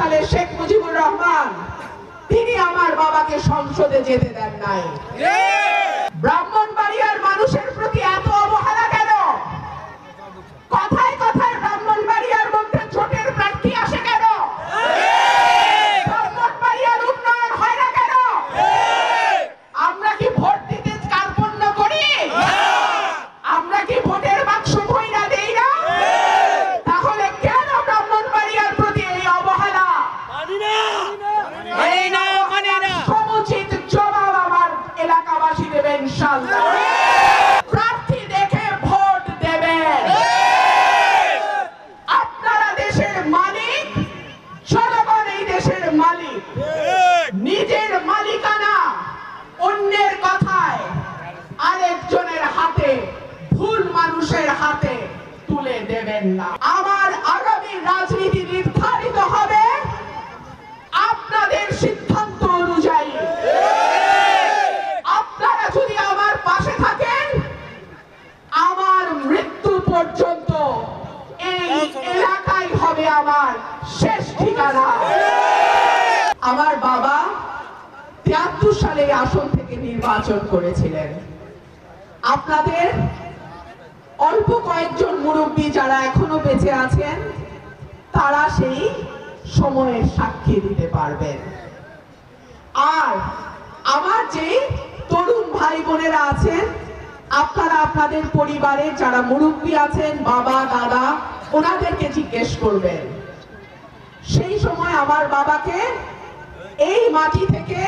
সালে শেখ মুজিবুর রহমান তিনি আমার বাবাকে সংসদে যেতে দেন নাই। ব্রাহ্মণবাড়িয়ার মানুষের প্রতি এত অবহেলা কেন? কথায় কথায় ব্রাহ্মণবাড়িয়ার মধ্যে জোটের প্রার্থী আসে কেন? ব্রাহ্মণবাড়িয়ার উন্নয়ন হয় না কেন? আমরা কি ভোট দিতে কার্পণ্য করি? আমরা কি ভোটের বাক্স ভইরা দেই না? তাহলে কেন ব্রাহ্মণবাড়িয়ার প্রতি এই অবহেলা? সমুচিত জবাব আমার এলাকাবাসী দেবে ইনশাআল্লাহ। প্রার্থী দেখে ভোট দেবেন। আপনারা দেশের মালিক, জনগণ এই দেশের মালিক। নিজের মালিকানা অন্যের কথায় আরেকজনের হাতে, ভুল মানুষের হাতে তুলে দেবেন না। আমার আগামী রাজনীতি নির্ধারিত হবে আপনাদের সিদ্ধান্ত অনুযায়ী। আপনারা যদি আমার পাশে থাকেন, আমার মৃত্যু পর্যন্ত এই এলাকাই হবে আমার শেষ ঠিকানা। আমার বাবা ৭৩ সালে এই আসন থেকে নির্বাচন করেছিলেন। আপনাদের অল্প কয়েকজন মুরব্বী যারা এখনো বেঁচে আছেন তারা সেই সময়ের সাক্ষী দিতে পারবেন। আর আমার যে তরুণ ভাই বোনেরা আছেন, আপনারা আপনাদের পরিবারের যারা মুরব্বী আছেন, বাবা দাদা, ওনাদেরকে জিজ্ঞেস করবেন সেই সময় আমার বাবাকে এই মাটি থেকে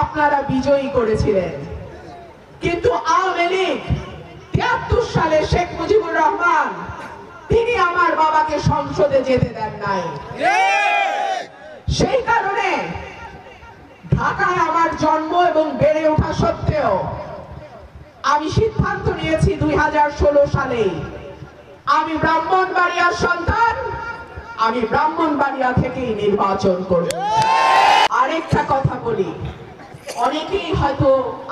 আপনারা বিজয়ী করেছিলেন। কিন্তু আওয়ামী লীগ ৭৩ সালে শেখ মুজিবুর রহমান তিনি আমার বাবাকে সংসদে যেতে দেন নাই। সেই কারণে ঢাকায় আমার জন্ম এবং বেড়ে ওঠা সত্ত্বেও আমি সিদ্ধান্ত নিয়েছি ২০১৬ সালে আমি ব্রাহ্মণবাড়িয়ার সন্তান, আমি ব্রাহ্মণবাড়িয়া থেকেই নির্বাচন করব। আরেকটা কথা বলি, অনেকেই হয়তো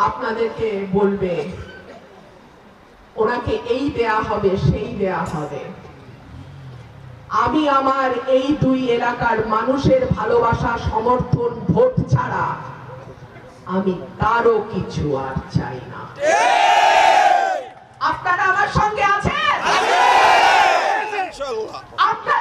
আপনাদেরকে বলবে ওনাকে এই দেয়া হবে সেই দেয়া হবে। আমি আমার এই দুই এলাকার মানুষের ভালোবাসা, সমর্থন, ভোট ছাড়া আমি কারো কিছু আর চাই না। আপনারা আমার সঙ্গে আছেন? আপনারা